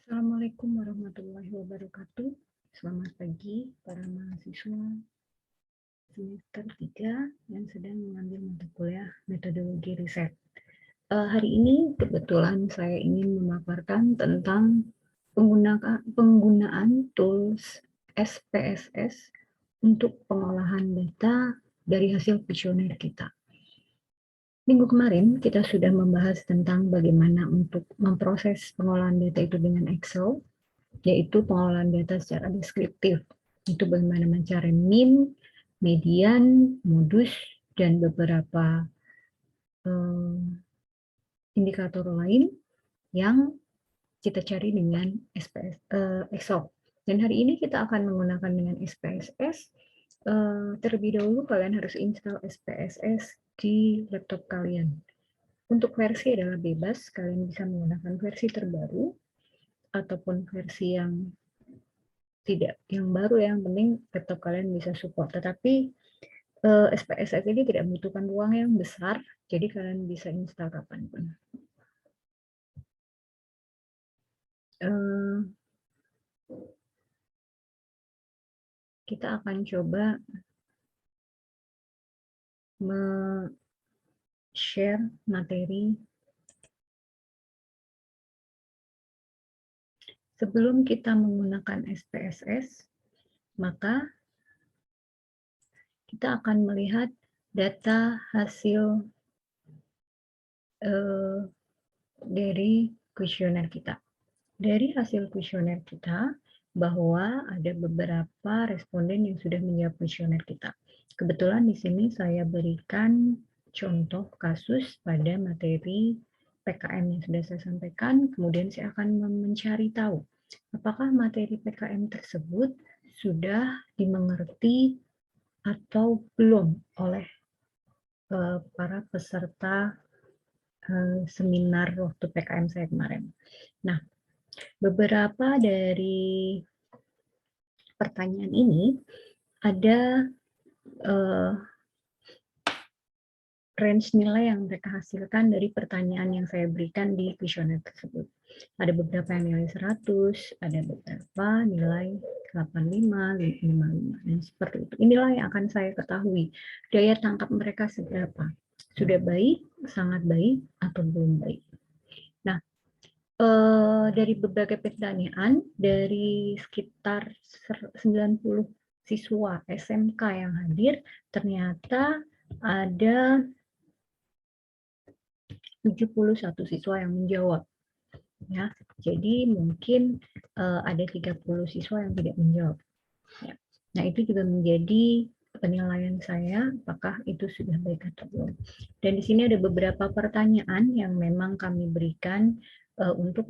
Assalamualaikum warahmatullahi wabarakatuh. Selamat pagi para mahasiswa semester 3 yang sedang mengambil mata kuliah metodologi riset. Hari ini kebetulan saya ingin memaparkan tentang penggunaan tools SPSS untuk pengolahan data dari hasil kuesioner kita. Minggu kemarin kita sudah membahas tentang bagaimana untuk memproses pengolahan data itu dengan Excel, yaitu pengolahan data secara deskriptif. Itu bagaimana mencari min, median, modus, dan beberapa indikator lain yang kita cari dengan Excel. Dan hari ini kita akan menggunakan dengan SPSS. Terlebih dahulu kalian harus install SPSS di laptop kalian. Untuk versi adalah bebas, kalian bisa menggunakan versi terbaru ataupun versi yang baru, yang penting laptop kalian bisa support. Tetapi SPSS ini tidak membutuhkan ruang yang besar, jadi kalian bisa install kapanpun. Kita akan coba share materi. Sebelum kita menggunakan SPSS, maka kita akan melihat data hasil dari kuesioner kita. Dari hasil kuesioner kita, bahwa ada beberapa responden yang sudah menjawab kuesioner kita. Kebetulan di sini saya berikan contoh kasus pada materi PKM yang sudah saya sampaikan, kemudian saya akan mencari tahu apakah materi PKM tersebut sudah dimengerti atau belum oleh para peserta seminar waktu PKM saya kemarin. Nah, beberapa dari pertanyaan ini ada range nilai yang mereka hasilkan dari pertanyaan yang saya berikan di kuesioner tersebut. Ada beberapa yang nilai 100, ada beberapa nilai 85, 55, dan seperti itu. Inilah yang akan saya ketahui daya tangkap mereka seberapa. Sudah baik, sangat baik, atau belum baik. Nah, dari berbagai pertanyaan, dari sekitar 90 siswa SMK yang hadir, ternyata ada 71 siswa yang menjawab. Ya, jadi mungkin ada 30 siswa yang tidak menjawab. Ya. Nah, itu juga menjadi penilaian saya apakah itu sudah baik atau belum. Dan di sini ada beberapa pertanyaan yang memang kami berikan untuk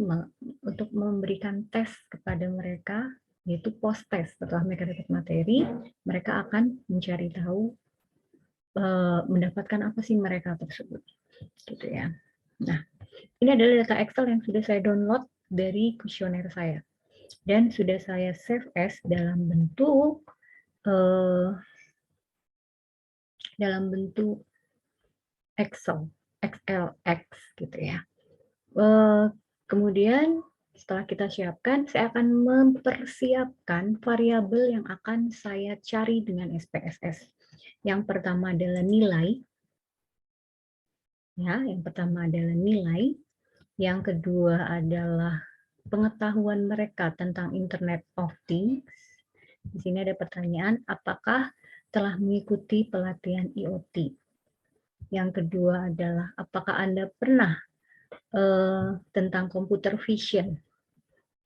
memberikan tes kepada mereka, yaitu post test. Setelah mereka dapat materi, mereka akan mencari tahu mendapatkan apa sih mereka tersebut, gitu ya. Nah, ini adalah data Excel yang sudah saya download dari kuesioner saya dan sudah saya save as dalam bentuk Excel, XLX gitu ya. Kemudian setelah kita siapkan, saya akan mempersiapkan variabel yang akan saya cari dengan SPSS. Yang pertama adalah nilai. Ya, yang pertama adalah nilai. Yang kedua adalah pengetahuan mereka tentang Internet of Things. Di sini ada pertanyaan, apakah telah mengikuti pelatihan IoT? Yang kedua adalah, apakah Anda pernah tentang computer vision?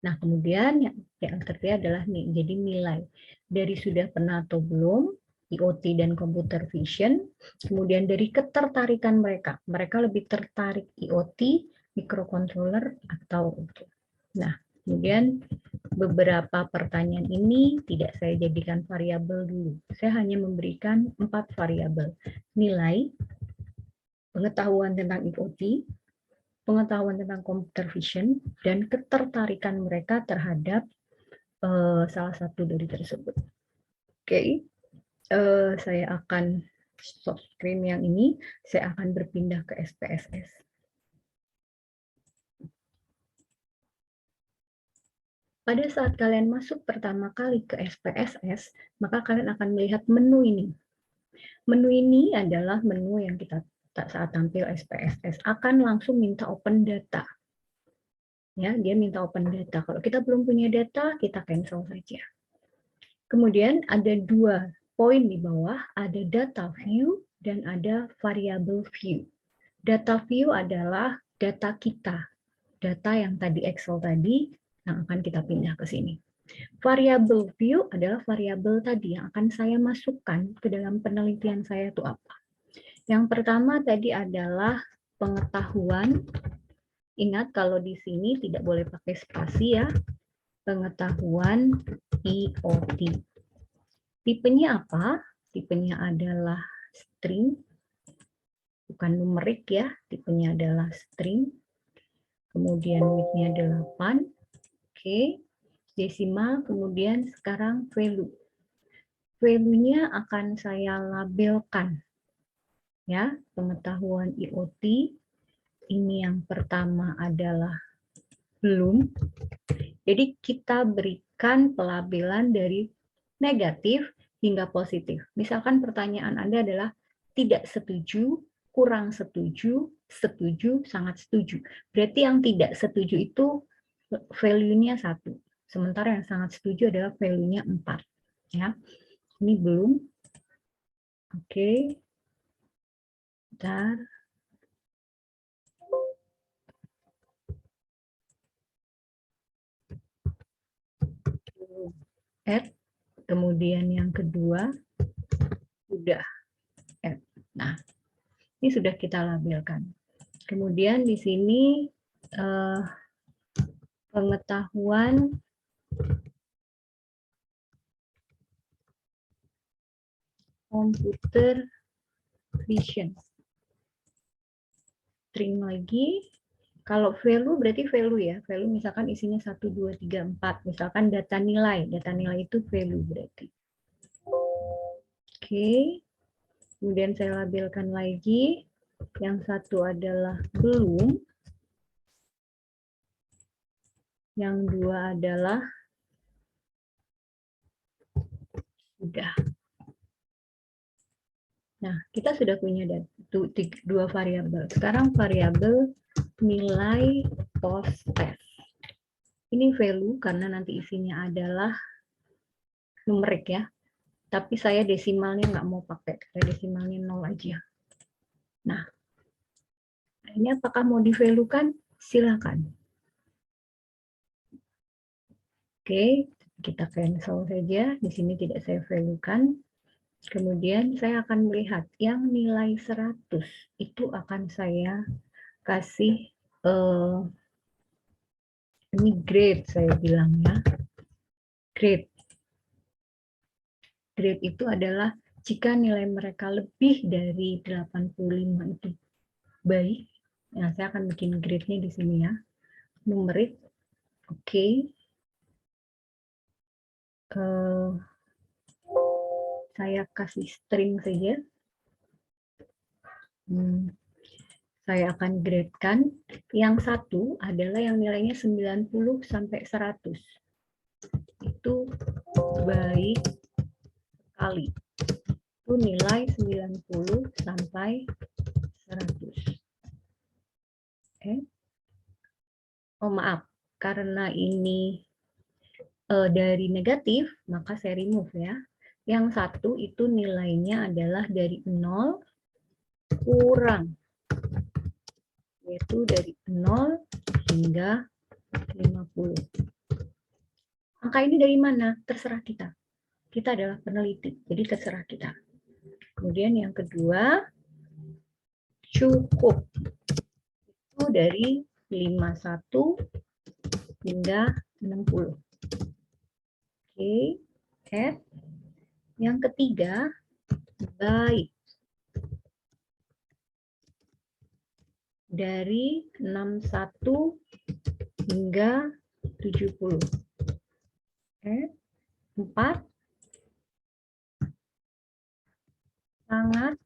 Nah, kemudian yang ketiga adalah jadi nilai. Dari sudah pernah atau belum, IoT dan computer vision, kemudian dari ketertarikan mereka. Mereka lebih tertarik IoT, microcontroller, atau itu. Nah, kemudian beberapa pertanyaan ini tidak saya jadikan variabel dulu. Saya hanya memberikan 4 variabel. Nilai, pengetahuan tentang IoT, pengetahuan tentang computer vision, dan ketertarikan mereka terhadap salah satu dari tersebut. Oke, saya akan stop screen yang ini, saya akan berpindah ke SPSS. pada saat kalian masuk pertama kali ke SPSS, maka kalian akan melihat menu ini. Menu ini adalah menu yang kita saat tampil SPSS akan langsung minta open data. Ya, dia minta open data. Kalau kita belum punya data, kita cancel saja. Kemudian ada dua poin di bawah, ada data view dan ada variable view. Data view adalah data kita, data yang tadi Excel tadi yang akan kita pindah ke sini. Variable view adalah variabel tadi yang akan saya masukkan ke dalam penelitian saya itu apa. Yang pertama tadi adalah pengetahuan. Ingat kalau di sini tidak boleh pakai spasi ya. Pengetahuan IoT. Tipenya apa? Tipenya adalah string, bukan numerik ya. Tipenya adalah string. Kemudian width-nya 8. Oke. Desimal, kemudian sekarang value. Value-nya akan saya labelkan. Ya, pengetahuan IoT. Ini yang pertama adalah belum. Jadi kita berikan pelabelan dari negatif hingga positif. Misalkan pertanyaan Anda adalah tidak setuju, kurang setuju, setuju, sangat setuju. Berarti yang tidak setuju itu value-nya 1. Sementara yang sangat setuju adalah value-nya 4. Ya. Ini belum. Oke. Bentar. Add. Kemudian yang kedua, udah. Add. Nah, ini sudah kita labelkan. Kemudian di sini pengetahuan computer vision. String lagi. Kalau value berarti value ya. Value misalkan isinya 1, 2, 3, 4. Misalkan data nilai. Data nilai itu value berarti. Oke. Kemudian saya labelkan lagi. Yang satu adalah belum. Yang dua adalah sudah. Nah, kita sudah punya dua variabel. Sekarang variabel nilai post test. Ini value karena nanti isinya adalah numerik ya. Tapi saya desimalnya nggak mau pakai. Saya desimalnya 0 aja. Nah, ini apakah mau di-value-kan? Silakan. Oke, kita cancel saja. Di sini tidak saya value-kan. Kemudian saya akan melihat yang nilai 100 itu akan saya kasih ini grade saya bilang ya. Grade. Grade itu adalah jika nilai mereka lebih dari 85 itu baik. Nah, saya akan bikin grade-nya di sini ya. Numerik. Oke. Saya kasih string saja. Saya akan grade-kan. Yang satu adalah yang nilainya 90 sampai 100. Itu baik sekali. Itu nilai 90 sampai 100. Oke. Oh maaf, karena ini dari negatif, maka saya remove ya. Yang satu itu nilainya adalah dari 0 kurang. Yaitu dari 0 hingga 50. Angka ini dari mana? Terserah kita. Kita adalah peneliti, jadi terserah kita. Kemudian yang kedua, cukup. Itu dari 51 hingga 60. Oke, add. Yang ketiga, baik. Dari 61 hingga 70. Add. 4. Sangat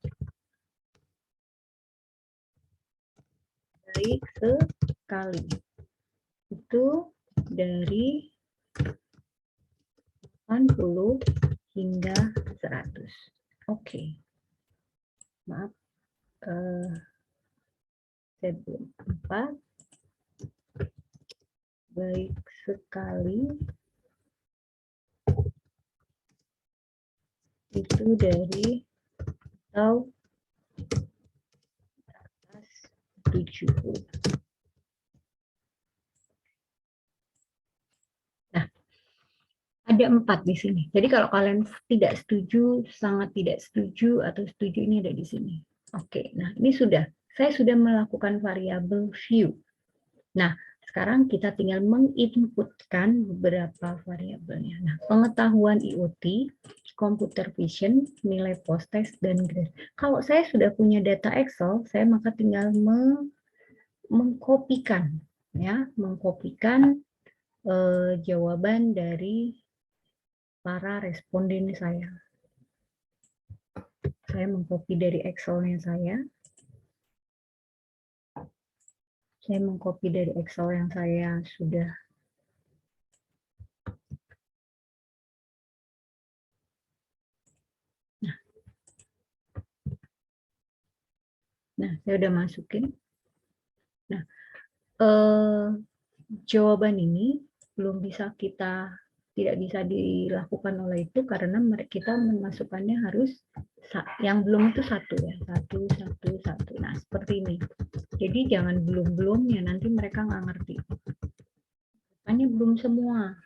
baik sekali. Itu dari 80 hingga 100. Oke. Maaf. Saya belum 4. Baik sekali. Itu dari atau atas 70. Nah, ada 4 di sini. Jadi kalau kalian tidak setuju, sangat tidak setuju, atau setuju, ini ada di sini. Oke, nah ini sudah. Saya sudah melakukan variabel view. Nah, sekarang kita tinggal menginputkan beberapa variabelnya. Nah, pengetahuan IoT, computer vision, nilai post test, dan grade. Kalau saya sudah punya data Excel, saya maka tinggal mengkopikan, ya, mengkopikan jawaban dari para responden saya. Saya mengcopy dari Excel-nya saya. Saya mengcopy dari Excel yang saya sudah. Nah, saya udah masukin. Nah, jawaban ini belum bisa tidak bisa dilakukan oleh itu karena kita memasukkannya harus yang belum itu satu ya, satu. Nah, seperti ini. Jadi jangan belum-belumnya, nanti mereka nggak ngerti. Hanya belum semua.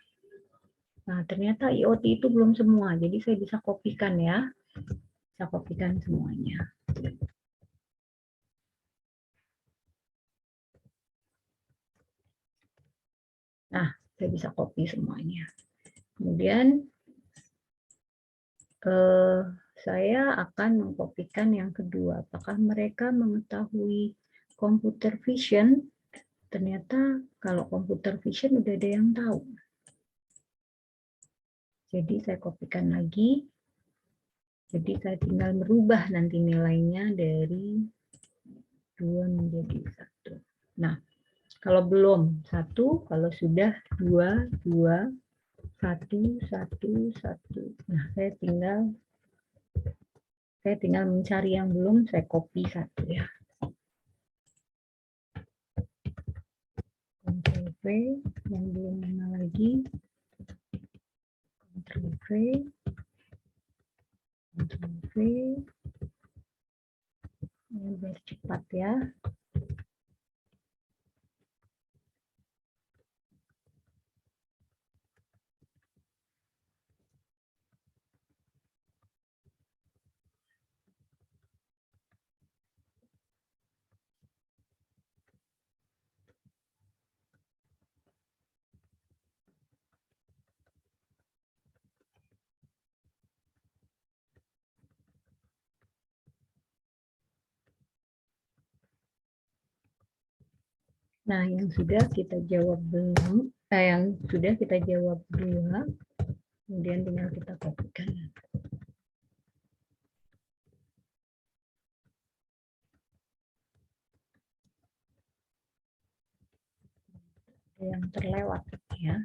Nah, ternyata IoT itu belum semua. Jadi saya bisa kopikan ya. Bisa kopikan semuanya. Nah, saya bisa copy semuanya. Kemudian saya akan mengkopikan yang kedua. Apakah mereka mengetahui computer vision? Ternyata kalau computer vision udah ada yang tahu. Jadi saya kopikan lagi. Jadi saya tinggal merubah nanti nilainya dari 2 menjadi 1. Nah, kalau belum 1, kalau sudah 2, 2, 1, 1, 1. Nah, saya tinggal mencari yang belum, saya copy 1 ya. Ctrl V, yang belum mana lagi. Ctrl V, Ctrl V. Ini biar cepat ya. Nah, yang sudah kita jawab belum, yang sudah kita jawab 2, kemudian tinggal kita kopikan. Yang terlewat ya.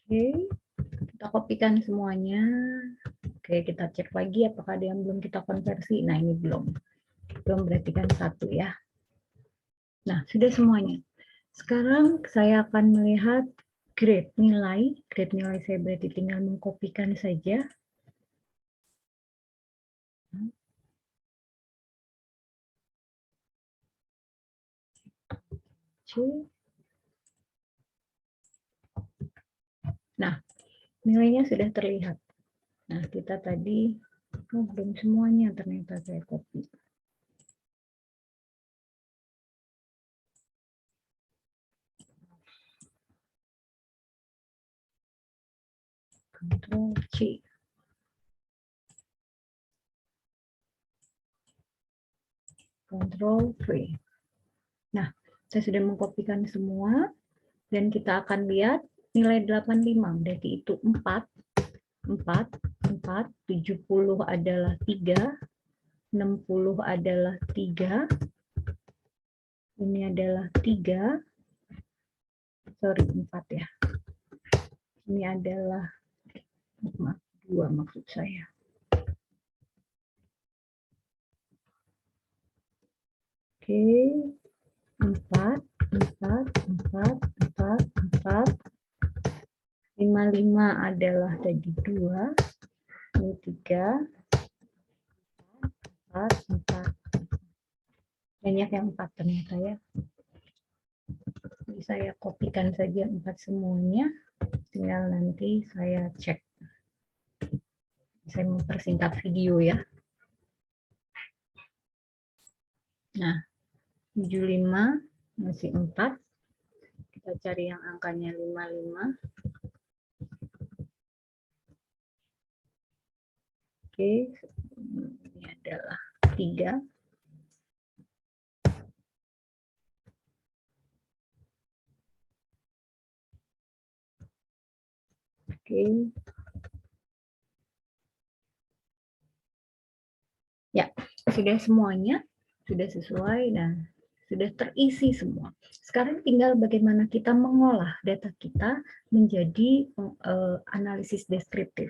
Oke, kita kopikan semuanya. Oke, kita cek lagi apakah ada yang belum kita konversi. Nah, ini belum berarti kan 1 ya. Nah, sudah semuanya. Sekarang saya akan melihat grade nilai. Grade nilai saya berarti tinggal mengkopikan saja. Nah, nilainya sudah terlihat. Nah, kita tadi belum semuanya ternyata saya copy. Ctrl C. Control V. Nah, saya sudah mengkopikan semua dan kita akan lihat nilai 85, berarti itu 4, 70 adalah 3, 60 adalah 3, ini adalah 3, sorry 4 ya. Ini adalah 2 maksud saya. Oke, 4, 55 adalah tadi 2, ini 3, 4. Banyak yang 4 ternyata ya. Jadi saya kopikan saja 4 semuanya, tinggal nanti saya cek. Saya mempersingkat video ya. Nah, 75 masih 4. Kita cari yang angkanya 55. Oke, ini adalah 3. Oke. Ya, sudah semuanya, sudah sesuai dan sudah terisi semua. Sekarang tinggal bagaimana kita mengolah data kita menjadi analisis deskriptif.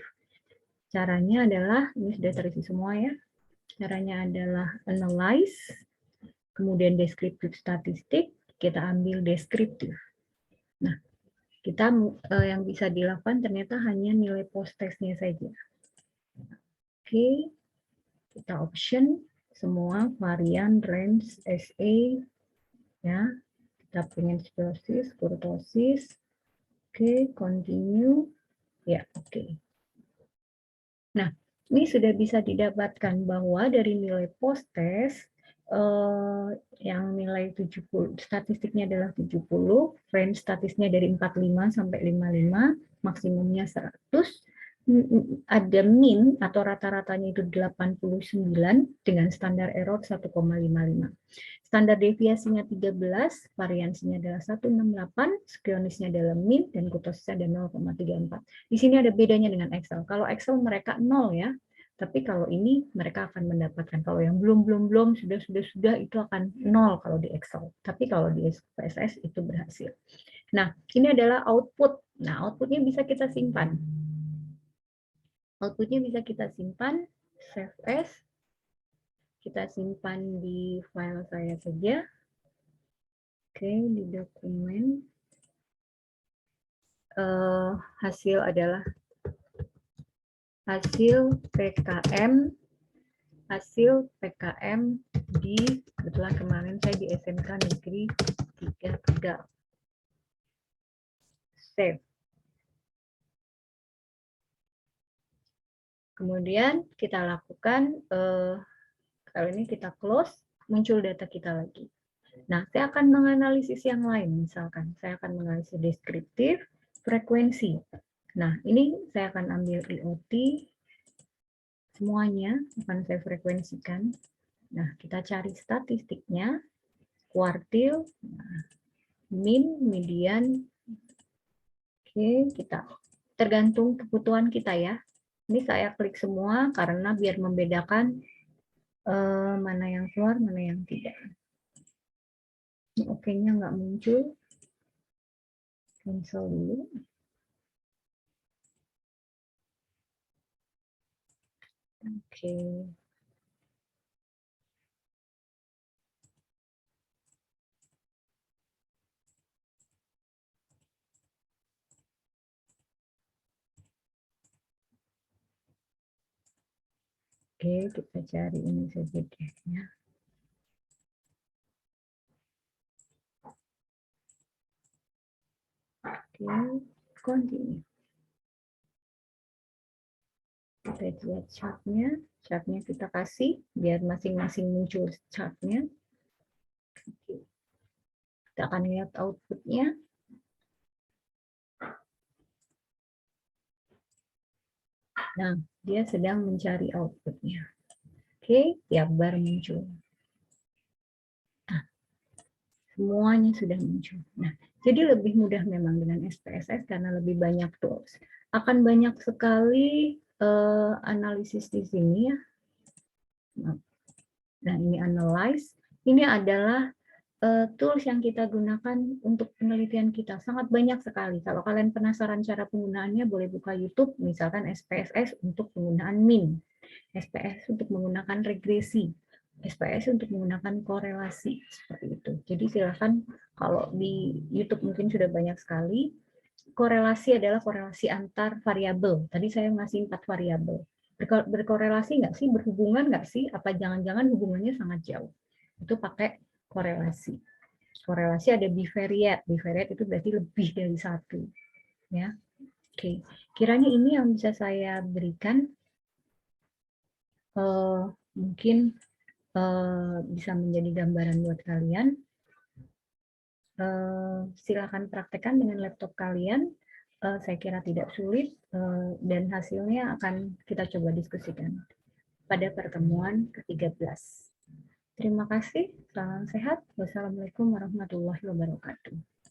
Caranya adalah, ini sudah terisi semua ya, caranya adalah analyze, kemudian deskriptif statistik, kita ambil deskriptif. Nah, kita yang bisa dilakukan ternyata hanya nilai post-testnya saja. Oke, kita option semua varian, range, SA, ya, kita pengen spesies, kurtosis, oke, continue, ya, oke. Nah, ini sudah bisa didapatkan bahwa dari nilai post-test, yang nilai 70, statistiknya adalah 70, range statistiknya dari 45 sampai 55, maksimumnya 100, ada min atau rata-ratanya itu 89 dengan standar error 1,55. Standar deviasinya 13, variansinya adalah 168, skionisnya adalah min, dan kurtosisnya ada 0,34. Di sini ada bedanya dengan Excel. Kalau Excel mereka 0 ya, tapi kalau ini mereka akan mendapatkan. Kalau yang belum, sudah itu akan 0 kalau di Excel. Tapi kalau di SPSS itu berhasil. Nah, ini adalah output. Nah, outputnya bisa kita simpan. Outputnya bisa kita simpan, save as, kita simpan di file saya saja. Oke, di dokumen. Hasil adalah hasil PKM di, kebetulan kemarin saya di SMK Negeri 3 Tegal. Save. Kemudian kita lakukan, kalau ini kita close, muncul data kita lagi. Nah, saya akan menganalisis yang lain, misalkan saya akan menganalisis deskriptif, frekuensi. Nah, ini saya akan ambil IoT, semuanya akan saya frekuensikan. Nah, kita cari statistiknya, kuartil, min, median. Oke, kita tergantung kebutuhan kita ya. Ini saya klik semua karena biar membedakan mana yang keluar, mana yang tidak. Ini oke-nya nggak muncul. Cancel dulu. Oke. Oke, kita cari ini saja deh ya. Oke, continue. Kita lihat chartnya kita kasih biar masing-masing muncul chartnya. Kita akan lihat outputnya. Nah, dia sedang mencari outputnya. Oke, tiap bar muncul. Semuanya sudah muncul. Nah, jadi lebih mudah memang dengan SPSS karena lebih banyak tools. Akan banyak sekali analisis di sini ya. Nah, ini analyze. Ini adalah tools yang kita gunakan untuk penelitian kita. Sangat banyak sekali. Kalau kalian penasaran cara penggunaannya, boleh buka YouTube, misalkan SPSS untuk penggunaan mean, SPSS untuk menggunakan regresi, SPS untuk menggunakan korelasi, seperti itu. Jadi silakan, kalau di YouTube mungkin sudah banyak sekali. Korelasi adalah korelasi antar variabel. Tadi saya ngasih 4 variabel. Berkorelasi nggak sih? Berhubungan nggak sih? Apa jangan-jangan hubungannya sangat jauh? Itu pakai korelasi. Korelasi ada bivariate. Bivariate itu berarti lebih dari satu. Ya, oke. Kiranya ini yang bisa saya berikan. Mungkin bisa menjadi gambaran buat kalian. Silakan praktekkan dengan laptop kalian. Saya kira tidak sulit dan hasilnya akan kita coba diskusikan pada pertemuan ke-13. Terima kasih, salam sehat. Wassalamualaikum warahmatullahi wabarakatuh.